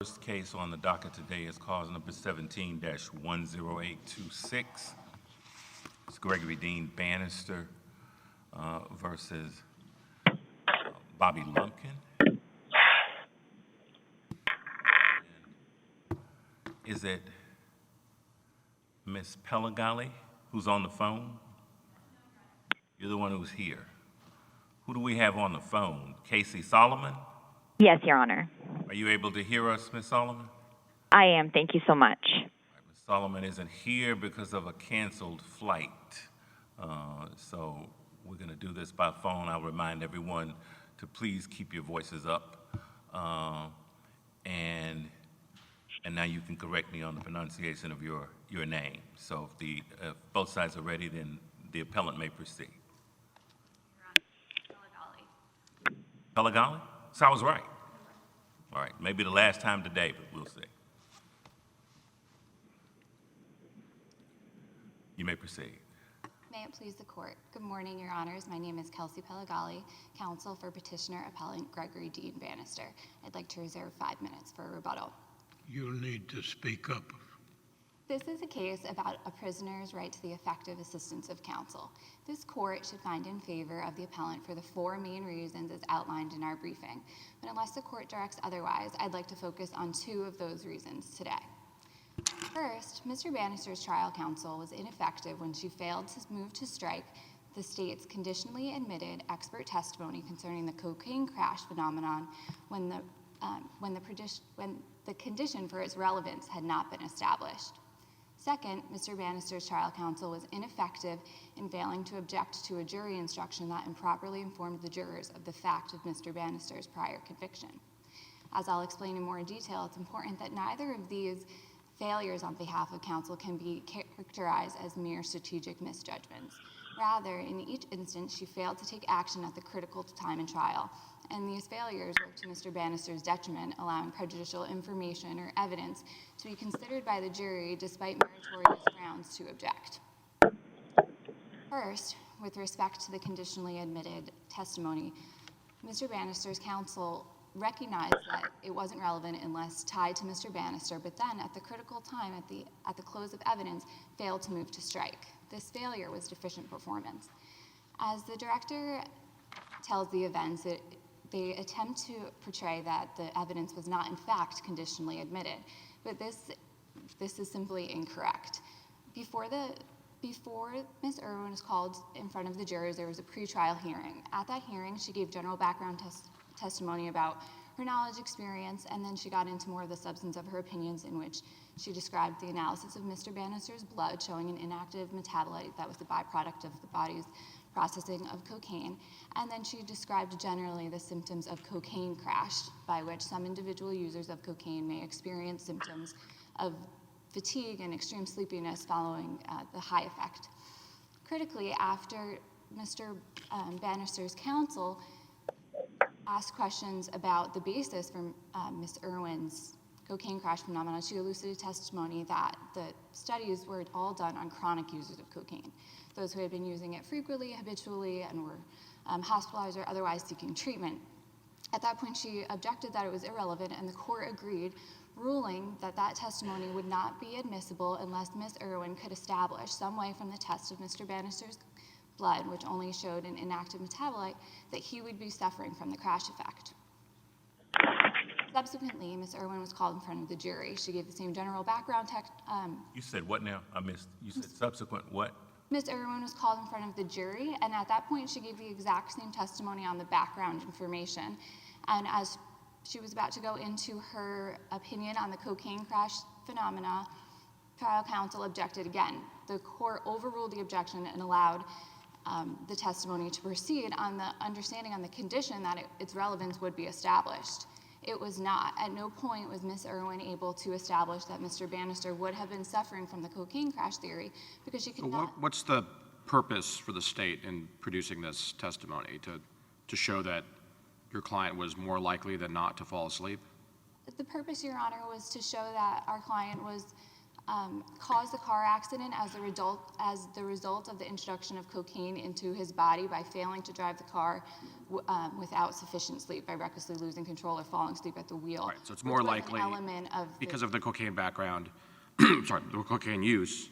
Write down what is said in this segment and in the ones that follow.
First case on the docket today is cause number 17-10826. It's Gregory Dean Banister versus Bobby Lumpkin. Is it Miss Pelagalli who's on the phone? You're the one who's here. Who do we have on the phone? Casey Solomon? Yes, Your Honor. Are you able to hear us, Miss Solomon? I am. Thank you so much. Miss Solomon isn't here because of a canceled flight. So we're going to do this by phone. I'll remind everyone to please keep your voices up. And now you can correct me on the pronunciation of your name. So if both sides are ready, then the appellant may proceed. Pelagalli? So I was right. All right, maybe the last time today, but we'll see. You may proceed. May it please the court. Good morning, Your Honors. My name is Kelsey Pelagalli, counsel for petitioner appellant Gregory Dean Banister. I'd like to reserve 5 minutes for a rebuttal. You'll need to speak up. This is a case about a prisoner's right to the effective assistance of counsel. This court should find in favor of the appellant for the 4 main reasons as outlined in our briefing. But unless the court directs otherwise, I'd like to focus on 2 of those reasons today. First, Mr. Banister's trial counsel was ineffective when she failed to move to strike the state's conditionally admitted expert testimony concerning the cocaine crash phenomenon when the condition for its relevance had not been established. Second, Mr. Banister's trial counsel was ineffective in failing to object to a jury instruction that improperly informed the jurors of the fact of Mr. Banister's prior conviction. As I'll explain in more detail, it's important that neither of these failures on behalf of counsel can be characterized as mere strategic misjudgments. Rather, in each instance, she failed to take action at the critical time in trial, and these failures worked to Mr. Banister's detriment, allowing prejudicial information or evidence to be considered by the jury despite meritorious grounds to object. First, with respect to the conditionally admitted testimony, Mr. Banister's counsel recognized that it wasn't relevant unless tied to Mr. Banister, but then at the critical time, at the close of evidence, failed to move to strike. This failure was deficient performance. As the director tells the events, they attempt to portray that the evidence was not in fact conditionally admitted, but this is simply incorrect. Before Ms. Irwin was called in front of the jurors, there was a pretrial hearing. At that hearing, she gave general background testimony about her knowledge, experience, and then she got into more of the substance of her opinions, in which she described the analysis of Mr. Banister's blood showing an inactive metabolite that was the byproduct of the body's processing of cocaine, and then she described generally the symptoms of cocaine crash, by which some individual users of cocaine may experience symptoms of fatigue and extreme sleepiness following the high effect. Critically, after Mr. Banister's counsel asked questions about the basis for Ms. Irwin's cocaine crash phenomenon, she elicited testimony that the studies were all done on chronic users of cocaine, those who had been using it frequently, habitually, and were hospitalized or otherwise seeking treatment. At that point, she objected that it was irrelevant, and the court agreed, ruling that that testimony would not be admissible unless Ms. Irwin could establish some way from the test of Mr. Banister's blood, which only showed an inactive metabolite, that he would be suffering from the crash effect. Subsequently, Ms. Irwin was called in front of the jury. She gave the same general background You said what now? I missed. You said subsequent what? Ms. Irwin was called in front of the jury, and at that point, she gave the exact same testimony on the background information. And as she was about to go into her opinion on the cocaine crash phenomena, trial counsel objected again. The court overruled the objection and allowed the testimony to proceed on the understanding on the condition that its relevance would be established. It was not. At no point was Ms. Irwin able to establish that Mr. Banister would have been suffering from the cocaine crash theory because she could not. What's the purpose for the state in producing this testimony? To show that your client was more likely than not to fall asleep? The purpose, Your Honor, was to show that our client was caused the car accident as the result of the introduction of cocaine into his body by failing to drive the car without sufficient sleep, by recklessly losing control or falling asleep at the wheel. Right, so it's more likely, because of the cocaine background, sorry, the cocaine use,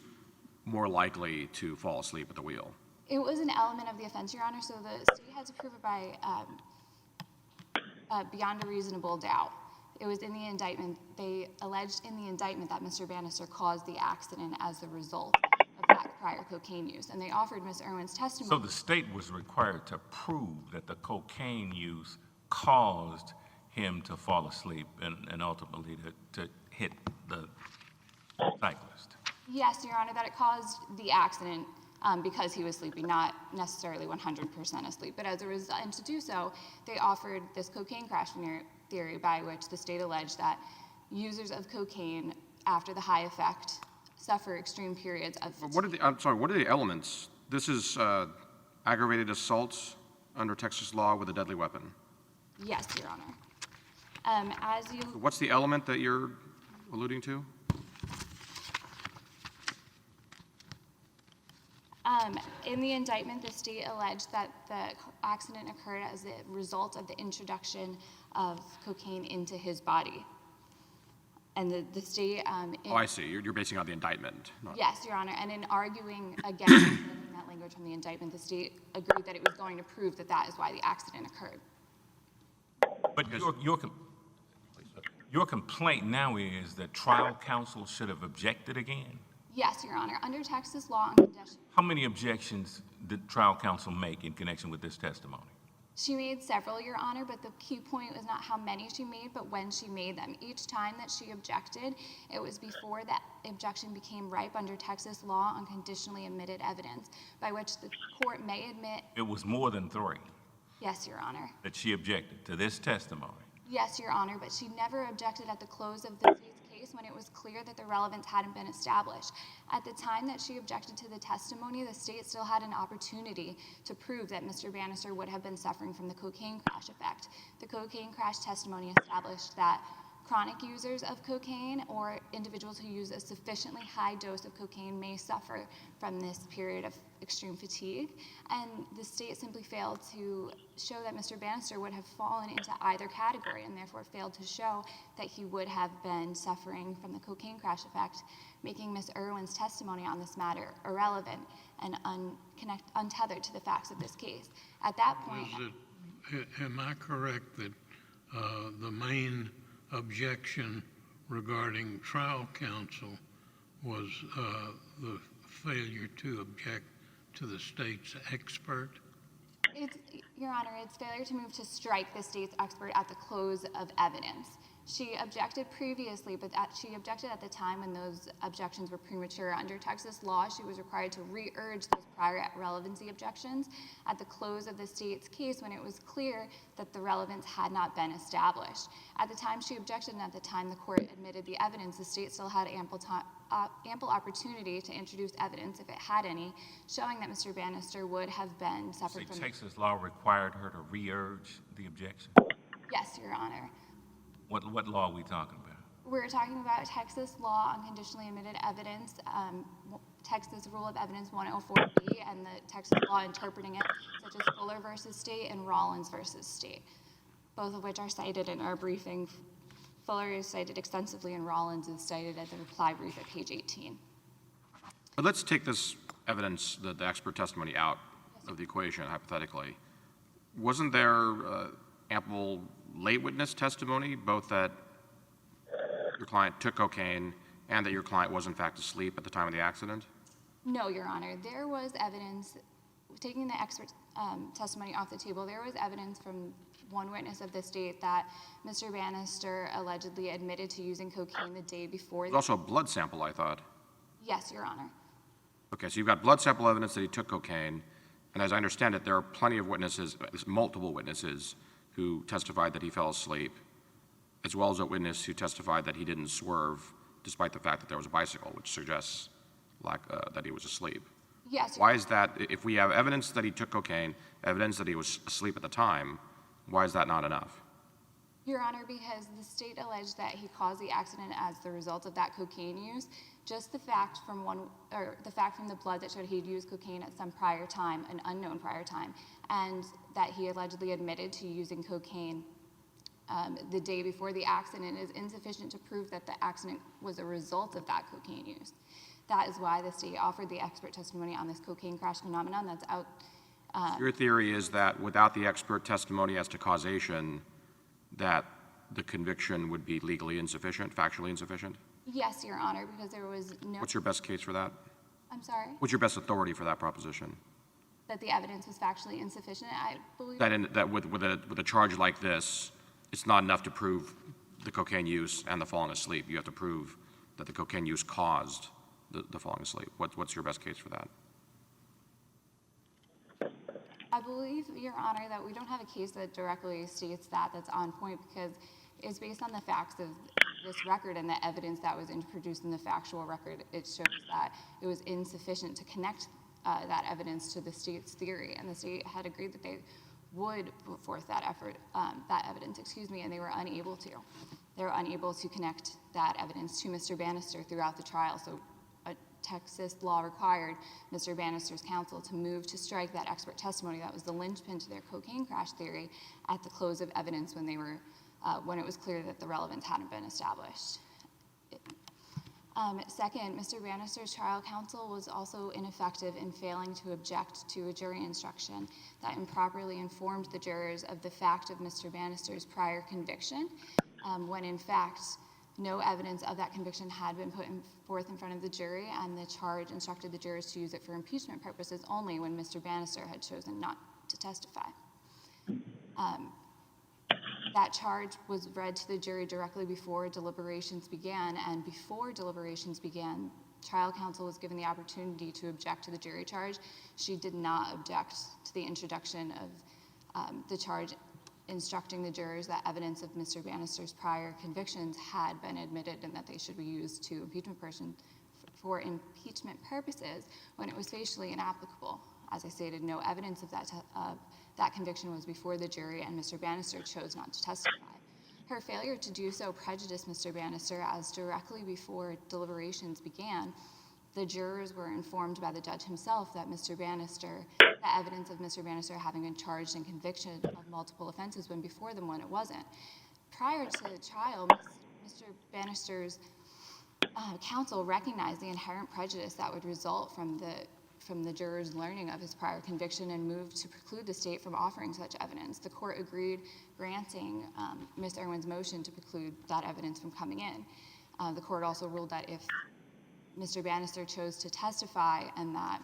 more likely to fall asleep at the wheel. It was an element of the offense, Your Honor, so the state had to prove it by beyond a reasonable doubt. It was in the indictment. They alleged in the indictment that Mr. Banister caused the accident as a result of that prior cocaine use, and they offered Ms. Irwin's testimony. So the state was required to prove that the cocaine use caused him to fall asleep and ultimately to hit the cyclist. Yes, Your Honor, that it caused the accident because he was sleeping, not necessarily 100% asleep. But as a result, and to do so, they offered this cocaine crash theory by which the state alleged that users of cocaine after the high effect suffer extreme periods of fatigue. What are the elements? This is aggravated assault under Texas law with a deadly weapon. Yes, Your Honor. What's the element that you're alluding to? In the indictment, the state alleged that the accident occurred as a result of the introduction of cocaine into his body. And the state... Oh, I see. You're basing on the indictment. Yes, Your Honor. And in arguing against that language from the indictment, the state agreed that it was going to prove that that is why the accident occurred. But your complaint now is that trial counsel should have objected again? Yes, Your Honor. Under Texas law and condition, How many objections did trial counsel make in connection with this testimony? she made several, Your Honor, but the key point was not how many she made, but when she made them. Each time that she objected, it was before that objection became ripe under Texas law on conditionally admitted evidence, by which the court may admit... It was more than 3 Yes, Your Honor. that she objected to this testimony. Yes, Your Honor, but she never objected at the close of the state's case when it was clear that the relevance hadn't been established. At the time that she objected to the testimony, the state still had an opportunity to prove that Mr. Banister would have been suffering from the cocaine crash effect. The cocaine crash testimony established that chronic users of cocaine or individuals who use a sufficiently high dose of cocaine may suffer from this period of extreme fatigue, and the state simply failed to show that Mr. Banister would have fallen into either category and therefore failed to show that he would have been suffering from the cocaine crash effect, making Ms. Irwin's testimony on this matter irrelevant and untethered to the facts of this case. At that point... Am I correct that the main objection regarding trial counsel was the failure to object to the state's expert? Your Honor, it's failure to move to strike the state's expert at the close of evidence. She objected previously, but she objected at the time when those objections were premature. Under Texas law, she was required to re-urge those prior relevancy objections at the close of the state's case when it was clear that the relevance had not been established. At the time she objected and at the time the court admitted the evidence, the state still had ample opportunity to introduce evidence, if it had any, showing that Mr. Banister would have been suffering from... Texas law required her to re-urge the objection? Yes, Your Honor. What law are we talking about? We're talking about Texas law on conditionally admitted evidence, Texas Rule of Evidence 104B, and the Texas law interpreting it, such as Fuller versus State and Rollins versus State, both of which are cited in our briefing. Fuller is cited extensively and Rollins is cited at the reply brief at page 18. But let's take this evidence, the expert testimony, out of the equation, hypothetically. Wasn't there ample lay witness testimony, both that your client took cocaine and that your client was in fact asleep at the time of the accident? No, Your Honor. There was evidence, taking the expert testimony off the table, there was evidence from one witness of the state that Mr. Banister allegedly admitted to using cocaine the day before. There's also a blood sample, I thought. Yes, Your Honor. Okay, so you've got blood sample evidence that he took cocaine, and as I understand it, there are plenty of witnesses, multiple witnesses, who testified that he fell asleep, as well as a witness who testified that he didn't swerve despite the fact that there was a bicycle, which suggests that he was asleep. Yes. Why is that, if we have evidence that he took cocaine, evidence that he was asleep at the time, why is that not enough? Your Honor, because the state alleged that he caused the accident as the result of that cocaine use, just the fact from the blood that showed he'd used cocaine at some prior time, an unknown prior time, and that he allegedly admitted to using cocaine the day before the accident is insufficient to prove that the accident was a result of that cocaine use. That is why the state offered the expert testimony on this cocaine crash phenomenon that's out. Your theory is that without the expert testimony as to causation, that the conviction would be legally insufficient, factually insufficient? Yes, Your Honor, because there was no. What's your best case for that? I'm sorry? What's your best authority for that proposition? That the evidence was factually insufficient, I believe. That with a charge like this, it's not enough to prove the cocaine use and the falling asleep. You have to prove that the cocaine use caused the falling asleep. What's your best case for that? I believe, Your Honor, that we don't have a case that directly states that's on point, because it's based on the facts of this record and the evidence that was introduced in the factual record. It shows that it was insufficient to connect that evidence to the state's theory, and the state had agreed that they would put forth that evidence, and they were unable to. They were unable to connect that evidence to Mr. Banister throughout the trial, so Texas law required Mr. Banister's counsel to move to strike that expert testimony that was the linchpin to their cocaine crash theory at the close of evidence when it was clear that the relevance hadn't been established. Second, Mr. Banister's trial counsel was also ineffective in failing to object to a jury instruction that improperly informed the jurors of the fact of Mr. Banister's prior conviction, when in fact no evidence of that conviction had been put forth in front of the jury, and the charge instructed the jurors to use it for impeachment purposes only when Mr. Banister had chosen not to testify. That charge was read to the jury directly before deliberations began, and before deliberations began, trial counsel was given the opportunity to object to the jury charge. She did not object to the introduction of the charge instructing the jurors that evidence of Mr. Banister's prior convictions had been admitted and that they should be used to for impeachment purposes when it was facially inapplicable. As I stated, no evidence of that conviction was before the jury, and Mr. Banister chose not to testify. Her failure to do so prejudiced Mr. Banister, as directly before deliberations began, the jurors were informed by the judge himself that the evidence of Mr. Banister having been charged and convicted of multiple offenses when before them when it wasn't. Prior to the trial, Mr. Banister's counsel recognized the inherent prejudice that would result from the jurors' learning of his prior conviction and moved to preclude the state from offering such evidence. The court agreed, granting Ms. Irwin's motion to preclude that evidence from coming in. The court also ruled that if Mr. Banister chose to testify and that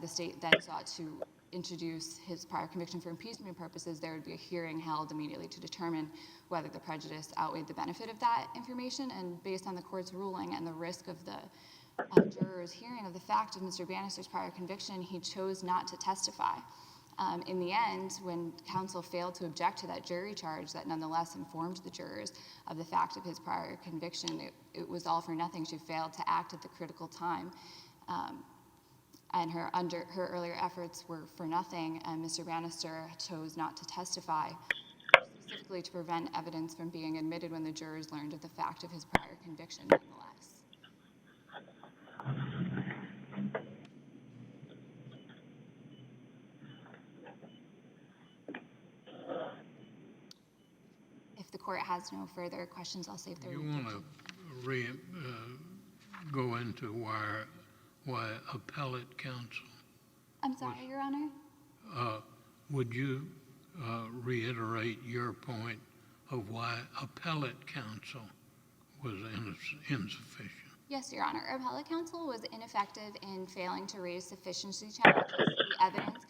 the state then sought to introduce his prior conviction for impeachment purposes, there would be a hearing held immediately to determine whether the prejudice outweighed the benefit of that information. And based on the court's ruling and the risk of the jurors' hearing of the fact of Mr. Banister's prior conviction, he chose not to testify. In the end, when counsel failed to object to that jury charge that nonetheless informed the jurors of the fact of his prior conviction, it was all for nothing. She failed to act at the critical time. And her earlier efforts were for nothing, and Mr. Banister chose not to testify, specifically to prevent evidence from being admitted when the jurors learned of the fact of his prior conviction nonetheless. If the court has no further questions, I'll save the You want to go into why appellate counsel? I'm sorry, Your Honor? Would you reiterate your point of why appellate counsel was insufficient? Yes, Your Honor. Appellate counsel was ineffective in failing to raise sufficiency challenges to the evidence,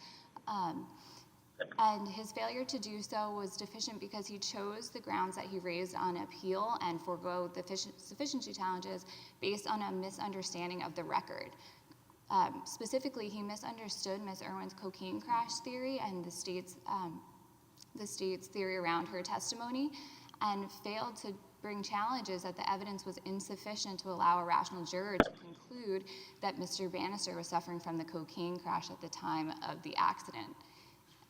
and his failure to do so was deficient because he chose the grounds that he raised on appeal and forego the sufficiency challenges based on a misunderstanding of the record. Specifically, he misunderstood Ms. Irwin's cocaine crash theory and the state's theory around her testimony, and failed to bring challenges that the evidence was insufficient to allow a rational juror to conclude that Mr. Banister was suffering from the cocaine crash at the time of the accident.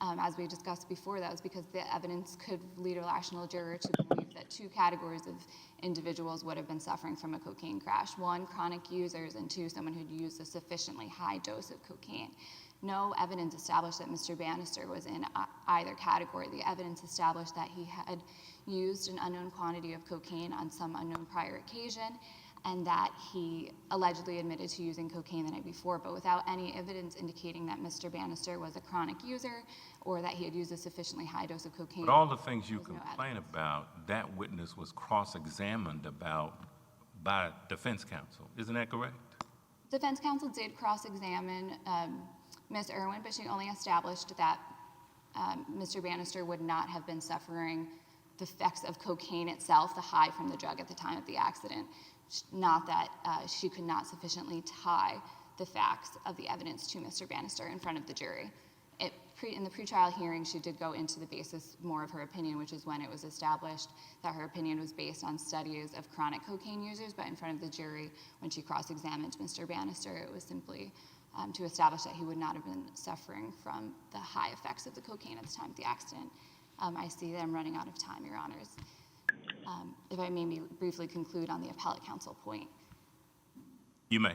As we discussed before, that was because the evidence could lead a rational juror to believe that two categories of individuals would have been suffering from a cocaine crash. One, chronic users, and two, someone who'd used a sufficiently high dose of cocaine. No evidence established that Mr. Banister was in either category. The evidence established that he had used an unknown quantity of cocaine on some unknown prior occasion, and that he allegedly admitted to using cocaine the night before, but without any evidence indicating that Mr. Banister was a chronic user or that he had used a sufficiently high dose of cocaine. But all the things you There's no complain evidence. about, that witness was cross-examined about by defense counsel. Isn't that correct? Defense counsel did cross-examine Ms. Irwin, but she only established that Mr. Banister would not have been suffering the effects of cocaine itself, the high from the drug at the time of the accident, not that she could not sufficiently tie the facts of the evidence to Mr. Banister in front of the jury. In the pretrial hearing, she did go into the basis more of her opinion, which is when it was established that her opinion was based on studies of chronic cocaine users, but in front of the jury, when she cross-examined Mr. Banister, it was simply to establish that he would not have been suffering from the high effects of the cocaine at the time of the accident. I see that I'm running out of time, Your Honors. If I may briefly conclude on the appellate counsel point. You may.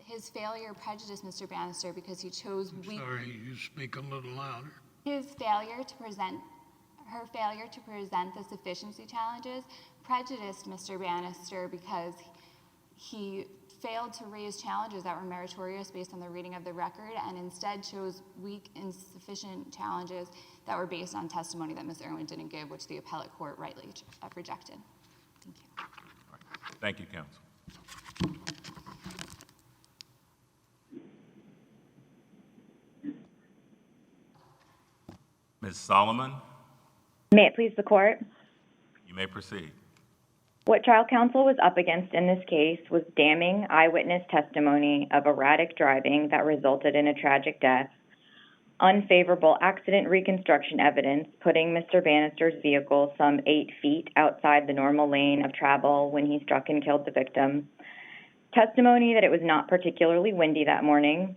His failure prejudiced Mr. Banister because he chose Sorry, you speak a little louder. her failure to present the sufficiency challenges prejudiced Mr. Banister because he failed to raise challenges that were meritorious based on the reading of the record and instead chose weak, insufficient challenges that were based on testimony that Ms. Irwin didn't give, which the appellate court rightly rejected. Thank you. Thank you, counsel. Ms. Solomon, May it please the court? you may proceed. What trial counsel was up against in this case was damning eyewitness testimony of erratic driving that resulted in a tragic death, unfavorable accident reconstruction evidence putting Mr. Banister's vehicle some 8 feet outside the normal lane of travel when he struck and killed the victim, testimony that it was not particularly windy that morning,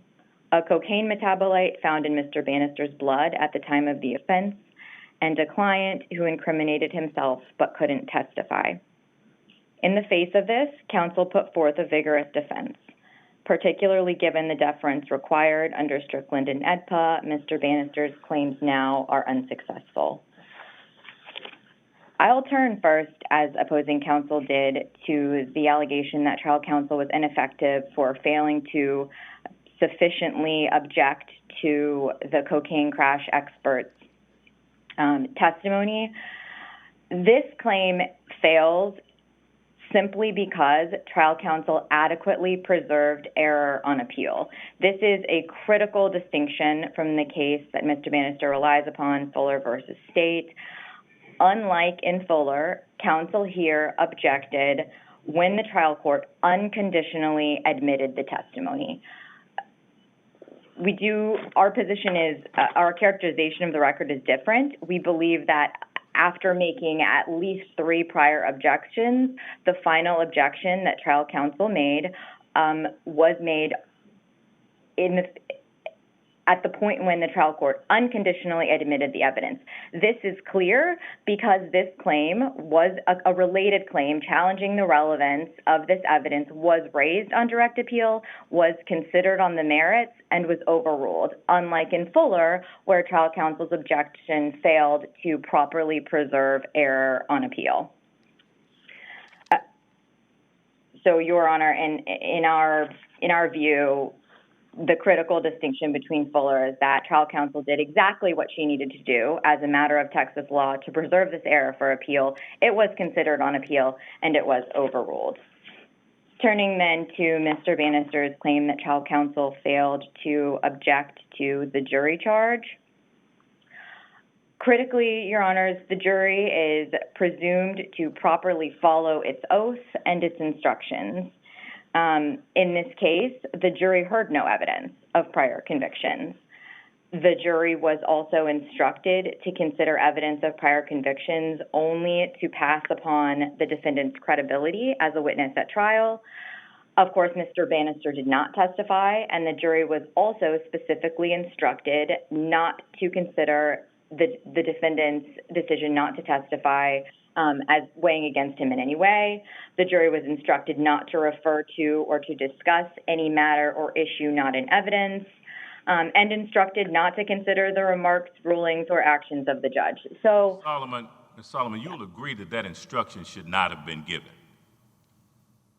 a cocaine metabolite found in Mr. Banister's blood at the time of the offense, and a client who incriminated himself but couldn't testify. In the face of this, counsel put forth a vigorous defense. Particularly given the deference required under Strickland and AEDPA, Mr. Banister's claims now are unsuccessful. I'll turn first, as opposing counsel did, to the allegation that trial counsel was ineffective for failing to sufficiently object to the cocaine crash expert's testimony. This claim fails simply because trial counsel adequately preserved error on appeal. This is a critical distinction from the case that Mr. Banister relies upon, Fuller versus State. Unlike in Fuller, counsel here objected when the trial court unconditionally admitted the testimony. Our position is, our characterization of the record is different. We believe that after making at least 3 prior objections, the final objection that trial counsel made was made at the point when the trial court unconditionally admitted the evidence. This is clear because this claim was a related claim challenging the relevance of this evidence was raised on direct appeal, was considered on the merits, and was overruled, unlike in Fuller, where trial counsel's objection failed to properly preserve error on appeal. So, Your Honor, in our view, the critical distinction between Fuller is that trial counsel did exactly what she needed to do as a matter of Texas law to preserve this error for appeal. It was considered on appeal, and it was overruled. Turning then to Mr. Banister's claim that trial counsel failed to object to the jury charge. Critically, Your Honors, the jury is presumed to properly follow its oath and its instructions. In this case, the jury heard no evidence of prior convictions. The jury was also instructed to consider evidence of prior convictions only to pass upon the defendant's credibility as a witness at trial. Of course, Mr. Banister did not testify, and the jury was also specifically instructed not to consider the defendant's decision not to testify as weighing against him in any way. The jury was instructed not to refer to or to discuss any matter or issue not in evidence, and instructed not to consider the remarks, rulings, or actions of the judge. So, Ms. Solomon, you'll agree that that instruction should not have been given.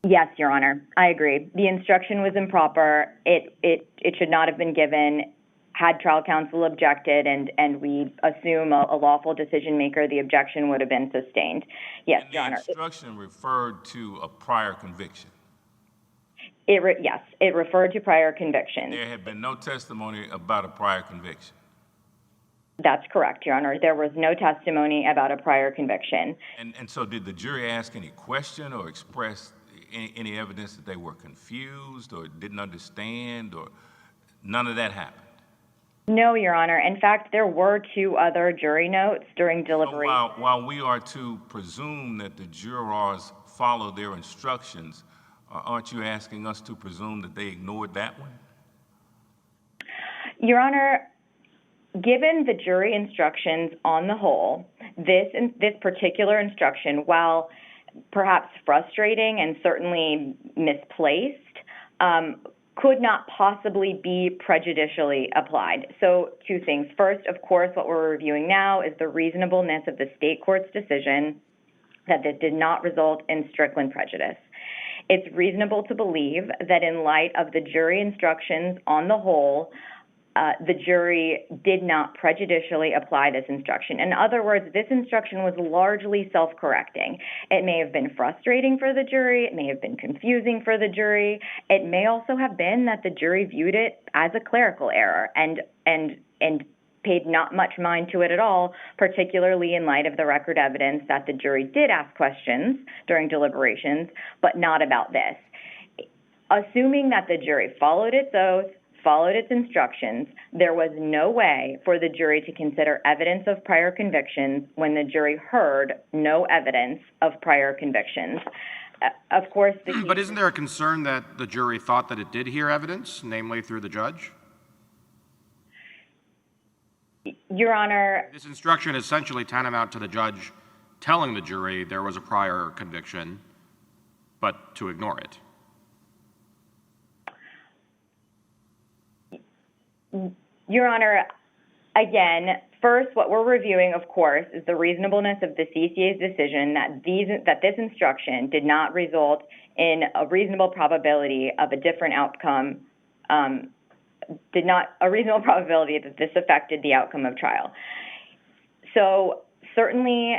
yes, Your Honor, I agree. The instruction was improper. It should not have been given. Had trial counsel objected, and we assume a lawful decision maker, the objection would have been sustained. Yes, And Your the Honor. instruction referred to a prior conviction. Yes, it referred to prior convictions. There had been no testimony about a prior conviction. That's correct, Your Honor. There was no testimony about a prior conviction. And so did the jury ask any question or express any evidence that they were confused or didn't understand, or none of that happened? No, Your Honor. In fact, there were 2 other jury notes during So deliberation. while we are to presume that the jurors follow their instructions, aren't you asking us to presume that they ignored that one? Your Honor, given the jury instructions on the whole, this particular instruction, while perhaps frustrating and certainly misplaced, could not possibly be prejudicially applied. So 2 things. First, of course, what we're reviewing now is the reasonableness of the state court's decision that this did not result in Strickland prejudice. It's reasonable to believe that in light of the jury instructions on the whole, the jury did not prejudicially apply this instruction. In other words, this instruction was largely self-correcting. It may have been frustrating for the jury. It may have been confusing for the jury. It may also have been that the jury viewed it as a clerical error and paid not much mind to it at all, particularly in light of the record evidence that the jury did ask questions during deliberations, but not about this. Assuming that the jury followed its oath, followed its instructions, there was no way for the jury to consider evidence of prior convictions when the jury heard no evidence of prior convictions. Of course, But isn't there a concern that the jury thought that it did hear evidence, namely through the judge? Your Honor, This instruction is essentially tantamount to the judge telling the jury there was a prior conviction, but to ignore it. Your Honor, again, first, what we're reviewing, of course, is the reasonableness of the CCA's decision that this instruction did not result in a reasonable probability of a different outcome, a reasonable probability that this affected the outcome of trial. So certainly,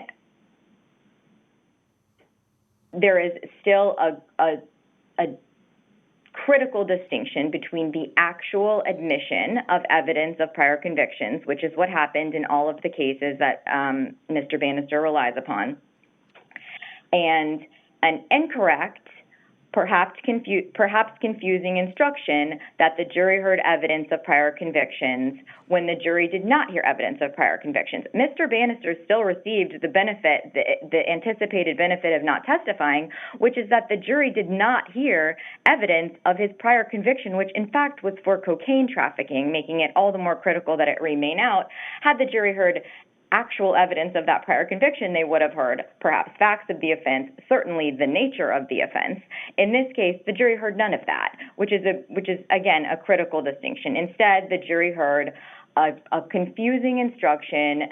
there is still a critical distinction between the actual admission of evidence of prior convictions, which is what happened in all of the cases that Mr. Banister relies upon, and an incorrect, perhaps confusing instruction that the jury heard evidence of prior convictions when the jury did not hear evidence of prior convictions. Mr. Banister still received the anticipated benefit of not testifying, which is that the jury did not hear evidence of his prior conviction, which in fact was for cocaine trafficking, making it all the more critical that it remain out. Had the jury heard actual evidence of that prior conviction, they would have heard perhaps facts of the offense, certainly the nature of the offense. In this case, the jury heard none of that, which is again a critical distinction. Instead, the jury heard a confusing instruction,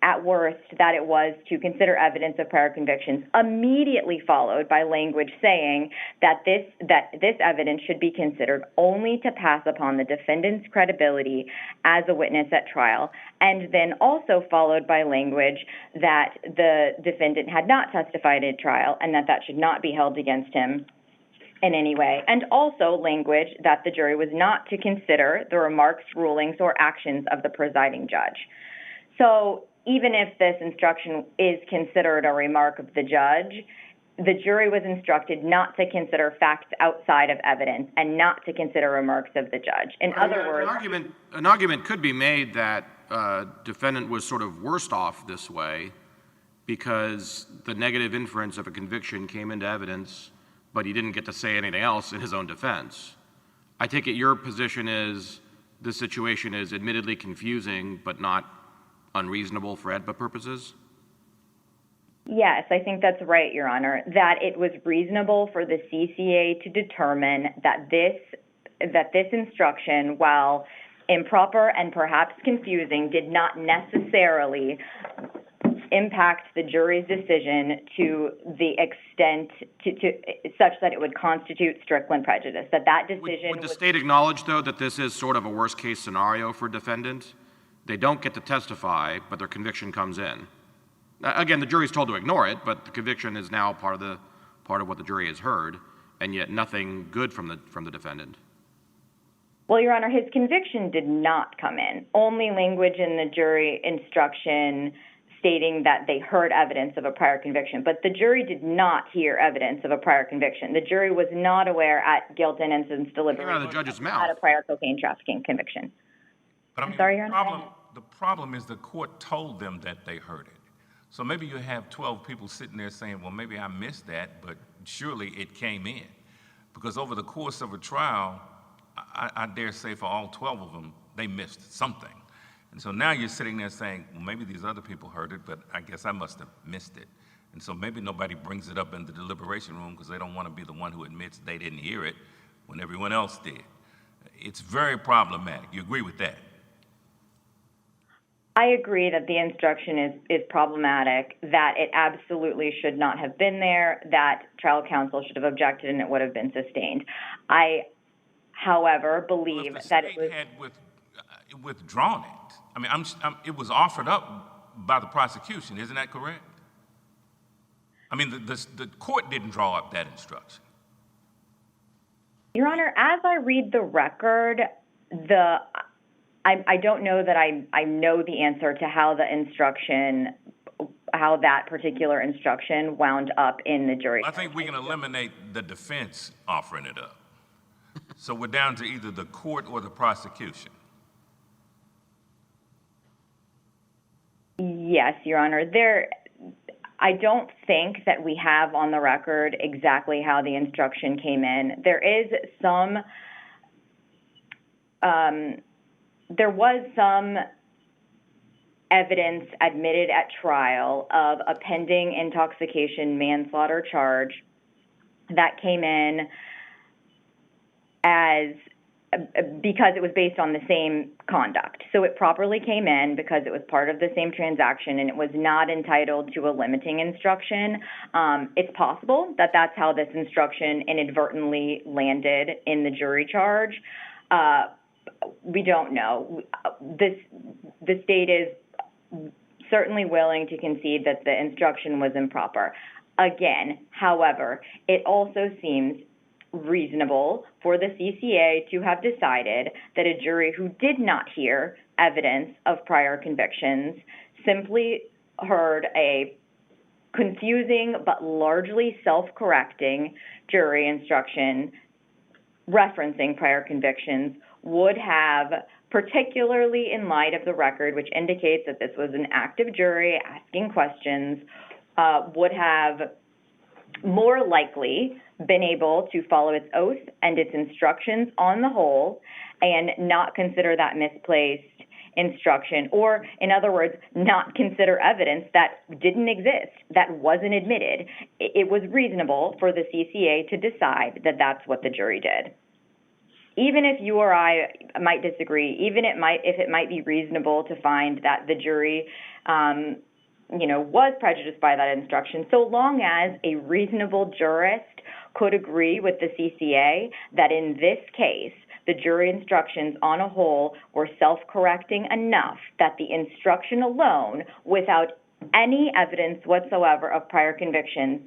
at worst, that it was to consider evidence of prior convictions, immediately followed by language saying that this evidence should be considered only to pass upon the defendant's credibility as a witness at trial, and then also followed by language that the defendant had not testified at trial and that should not be held against him in any way, and also language that the jury was not to consider the remarks, rulings, or actions of the presiding judge. So even if this instruction is considered a remark of the judge, the jury was instructed not to consider facts outside of evidence and not to consider remarks of the judge. In other words, an argument could be made that defendant was sort of worst off this way because the negative inference of a conviction came into evidence but he didn't get to say anything else in his own defense. I take it your position is this situation is admittedly confusing, but not unreasonable for AEDPA purposes? Yes, I think that's right, Your Honor, that it was reasonable for the CCA to determine that this instruction, while improper and perhaps confusing, did not necessarily impact the jury's decision to the extent to such that it would constitute Strickland prejudice, that decision Would the state acknowledge, though, that this is sort of a worst-case scenario for defendant? They don't get to testify, but their conviction comes in. Again, the jury's told to ignore it, but the conviction is now part of what the jury has heard, and yet nothing good from the defendant. Well, Your Honor, his conviction did not come in. Only language in the jury instruction stating that they heard evidence of a prior conviction, but the jury did not hear evidence of a prior conviction. The jury was not aware at guilt and innocence deliberation Out of the judge's mouth. had a prior cocaine trafficking conviction. But I mean, sorry, Your Honor? the problem is the court told them that they heard it. So maybe you have 12 people sitting there saying, well, maybe I missed that, but surely it came in. Because over the course of a trial, I dare say for all 12 of them, they missed something. And so now you're sitting there saying, well, maybe these other people heard it, but I guess I must have missed it. And so maybe nobody brings it up in the deliberation room because they don't want to be the one who admits they didn't hear it when everyone else did. It's very problematic. You agree with that? I agree that the instruction is problematic, that it absolutely should not have been there, that trial counsel should have objected and it would have been sustained. I, however, believe that it was... had withdrawn it. I mean, it was offered up by the prosecution, isn't that correct? I mean, the court didn't draw up that instruction. Your Honor, as I read the record, I don't know that I know the answer to how that particular instruction wound up in the jury. I think we can eliminate the defense offering it up. So we're down to either the court or the prosecution. Yes, Your Honor. I don't think that we have on the record exactly how the instruction came in. There was some evidence admitted at trial of a pending intoxication manslaughter charge that came in because it was based on the same conduct. So it properly came in because it was part of the same transaction and it was not entitled to a limiting instruction. It's possible that that's how this instruction inadvertently landed in the jury charge. We don't know. The state is certainly willing to concede that the instruction was improper. Again, however, it also seems reasonable for the CCA to have decided that a jury who did not hear evidence of prior convictions simply heard a confusing but largely self-correcting jury instruction referencing prior convictions would have, particularly in light of the record, which indicates that this was an active jury asking questions, would have more likely been able to follow its oath and its instructions on the whole and not consider that misplaced instruction, or in other words, not consider evidence that didn't exist, that wasn't admitted. It was reasonable for the CCA to decide that that's what the jury did. Even if you or I might disagree, even if it might be reasonable to find that the jury was prejudiced by that instruction, so long as a reasonable jurist could agree with the CCA that in this case, the jury instructions on a whole were self-correcting enough that the instruction alone, without any evidence whatsoever of prior convictions,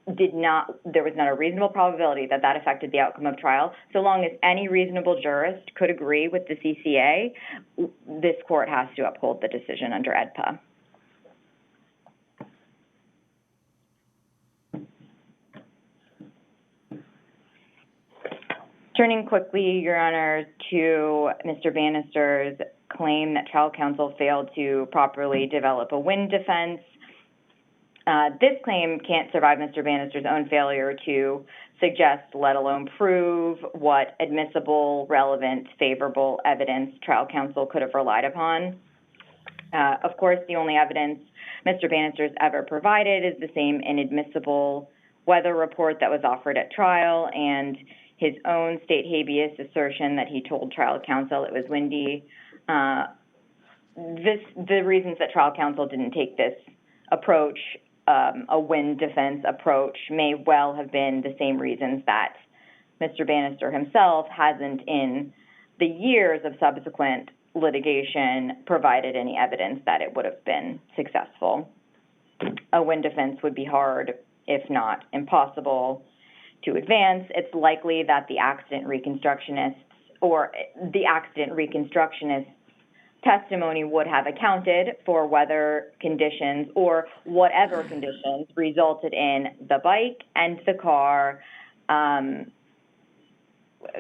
there was not a reasonable probability that that affected the outcome of trial. So long as any reasonable jurist could agree with the CCA, this court has to uphold the decision under AEDPA. Turning quickly, Your Honor, to Mr. Banister's claim that trial counsel failed to properly develop a Wiener defense. This claim can't survive Mr. Banister's own failure to suggest, let alone prove, what admissible, relevant, favorable evidence trial counsel could have relied upon. Of course, the only evidence Mr. Banister's ever provided is the same inadmissible weather report that was offered at trial and his own state habeas assertion that he told trial counsel it was windy. The reasons that trial counsel didn't take this approach, a wind defense approach, may well have been the same reasons that Mr. Banister himself hasn't, in the years of subsequent litigation, provided any evidence that it would have been successful. A wind defense would be hard, if not impossible, to advance. It's likely that the accident reconstructionist's testimony would have accounted for weather conditions or whatever conditions resulted in the bike and the car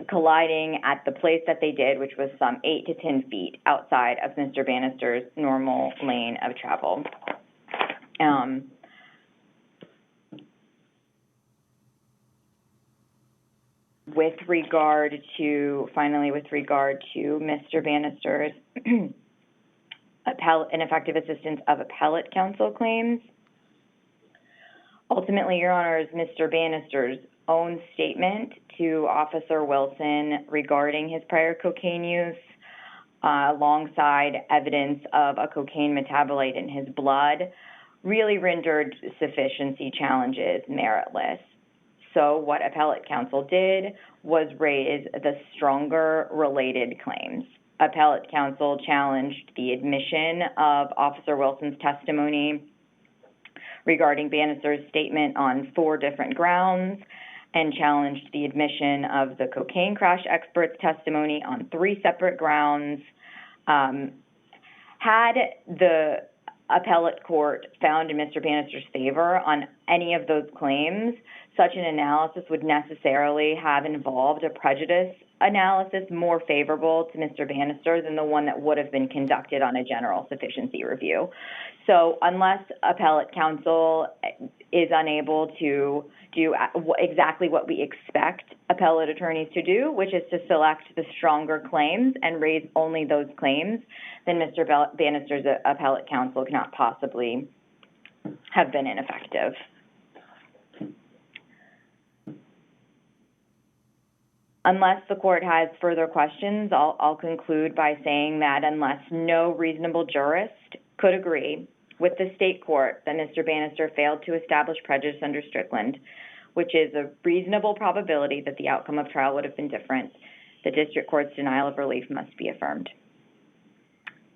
colliding at the place that they did, which was some 8 to 10 feet outside of Mr. Banister's normal lane of travel. With regard to Mr. Banister's ineffective assistance of appellate counsel claims, ultimately, Your Honors, Mr. Banister's own statement to Officer Wilson regarding his prior cocaine use, alongside evidence of a cocaine metabolite in his blood, really rendered sufficiency challenges meritless. So what appellate counsel did was raise the stronger related claims. Appellate counsel challenged the admission of Officer Wilson's testimony regarding Banister's statement on 4 different grounds, and challenged the admission of the cocaine crash expert's testimony on 3 separate grounds. Had the appellate court found in Mr. Banister's favor on any of those claims, such an analysis would necessarily have involved a prejudice analysis more favorable to Mr. Banister than the one that would have been conducted on a general sufficiency review. So unless appellate counsel is unable to do exactly what we expect appellate attorneys to do, which is to select the stronger claims and raise only those claims, then Mr. Banister's appellate counsel cannot possibly have been ineffective. Unless the court has further questions, I'll conclude by saying that unless no reasonable jurist could agree with the state court that Mr. Banister failed to establish prejudice under Strickland, which is a reasonable probability that the outcome of trial would have been different, the district court's denial of relief must be affirmed.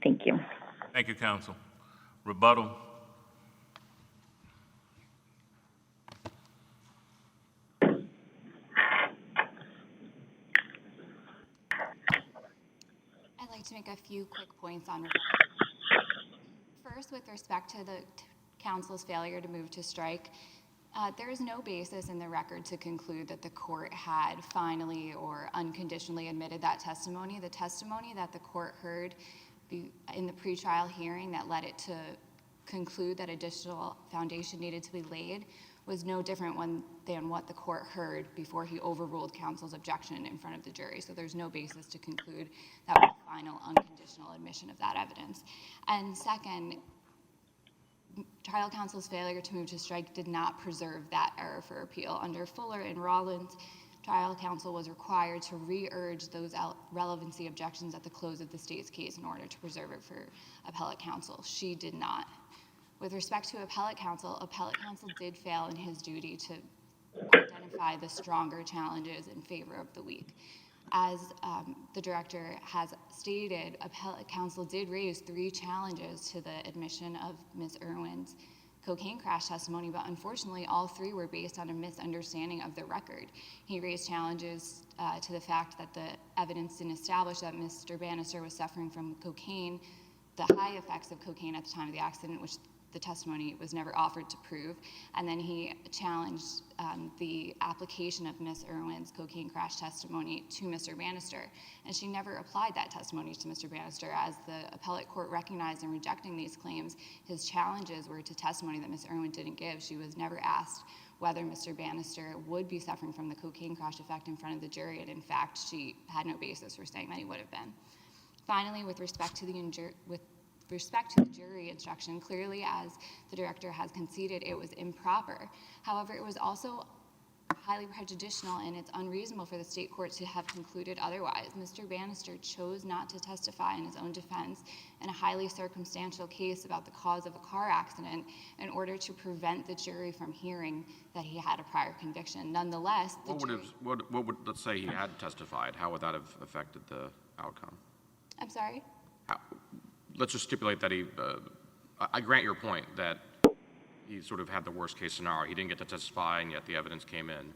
Thank you. Thank you, counsel. Rebuttal. I'd like to make a few quick points on rebuttal. First, with respect to the counsel's failure to move to strike, there is no basis in the record to conclude that the court had finally or unconditionally admitted that testimony. The testimony that the court heard in the pretrial hearing that led it to conclude that additional foundation needed to be laid was no different than what the court heard before he overruled counsel's objection in front of the jury. So there's no basis to conclude that was the final unconditional admission of that evidence. And second, trial counsel's failure to move to strike did not preserve that error for appeal. Under Fuller and Rollins, trial counsel was required to re-urge those relevancy objections at the close of the state's case in order to preserve it for appellate counsel. She did not. With respect to appellate counsel did fail in his duty to identify the stronger challenges in favor of the weak. As the director has stated, appellate counsel did raise 3 challenges to the admission of Ms. Irwin's cocaine crash testimony, but unfortunately all 3 were based on a misunderstanding of the record. He raised challenges to the fact that the evidence didn't establish that Mr. Banister was suffering from cocaine, the high effects of cocaine at the time of the accident, which the testimony was never offered to prove. And then he challenged the application of Ms. Irwin's cocaine crash testimony to Mr. Banister. And she never applied that testimony to Mr. Banister. As the appellate court recognized in rejecting these claims, his challenges were to testimony that Ms. Irwin didn't give. She was never asked whether Mr. Banister would be suffering from the cocaine crash effect in front of the jury, and in fact, she had no basis for saying that he would have been. Finally, with respect to the jury instruction, clearly, as the director has conceded, it was improper. However, it was also highly prejudicial, and it's unreasonable for the state court to have concluded otherwise. Mr. Banister chose not to testify in his own defense in a highly circumstantial case about the cause of a car accident in order to prevent the jury from hearing that he had a prior conviction. Nonetheless, Let's say he had testified, how would that have affected the outcome? I'm sorry? Let's just stipulate that I grant your point that he sort of had the worst case scenario. He didn't get to testify, and yet the evidence came in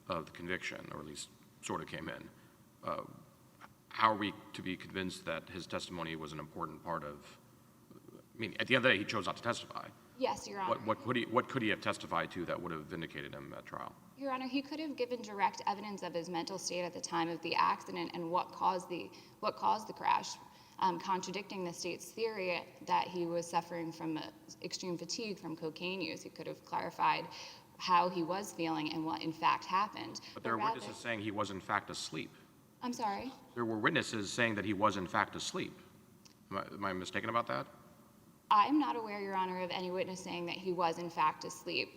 of the conviction, or at least sort of came in. How are we to be convinced that his testimony was an important part of, I mean, at the end of the day, he chose not to testify. Yes, Your Honor. What could he have testified to that would have vindicated him at trial? Your Honor, he could have given direct evidence of his mental state at the time of the accident and what caused the crash, contradicting the state's theory that he was suffering from extreme fatigue from cocaine use. He could have clarified how he was feeling and what in fact happened. But there are witnesses saying he was in fact asleep. I'm sorry? There were witnesses saying that he was in fact asleep. Am I mistaken about that? I'm not aware, Your Honor, of any witness saying that he was in fact asleep.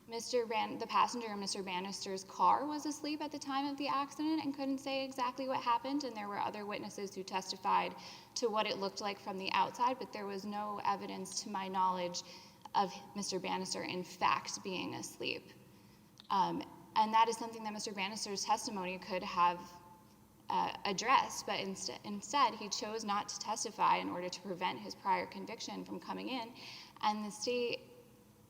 The passenger in Mr. Banister's car was asleep at the time of the accident and couldn't say exactly what happened, and there were other witnesses who testified to what it looked like from the outside, but there was no evidence, to my knowledge, of Mr. Banister in fact being asleep. And that is something that Mr. Banister's testimony could have addressed, but instead he chose not to testify in order to prevent his prior conviction from coming in, and the state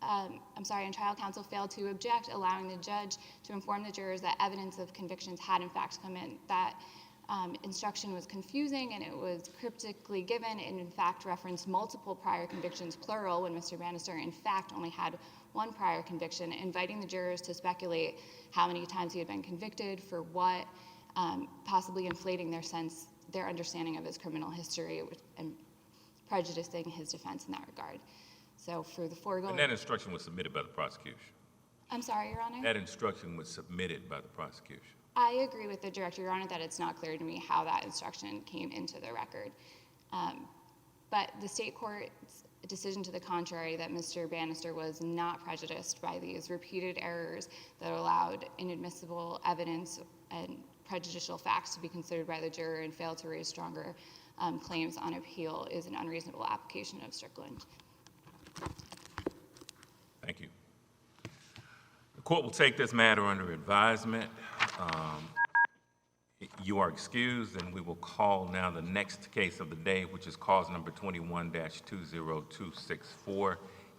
and trial counsel failed to object, allowing the judge to inform the jurors that evidence of convictions had in fact come in. That instruction was confusing, and it was cryptically given, and in fact referenced multiple prior convictions, plural, when Mr. Banister in fact only had one prior conviction, inviting the jurors to speculate how many times he had been convicted, for what, possibly inflating their understanding of his criminal history and prejudicing his defense in that regard. So for the foregoing... And that instruction was submitted by the prosecution. I'm sorry, Your Honor? That instruction was submitted by the prosecution. I agree with the director, Your Honor, that it's not clear to me how that instruction came into the record. But the state court's decision to the contrary, that Mr. Banister was not prejudiced by these repeated errors that allowed inadmissible evidence and prejudicial facts to be considered by the juror and failed to raise stronger claims on appeal, is an unreasonable application of Strickland. Thank you. The court will take this matter under advisement. You are excused, and we will call now the next case of the day, which is cause number 21-20264,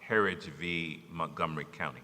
Harridge v. Montgomery County.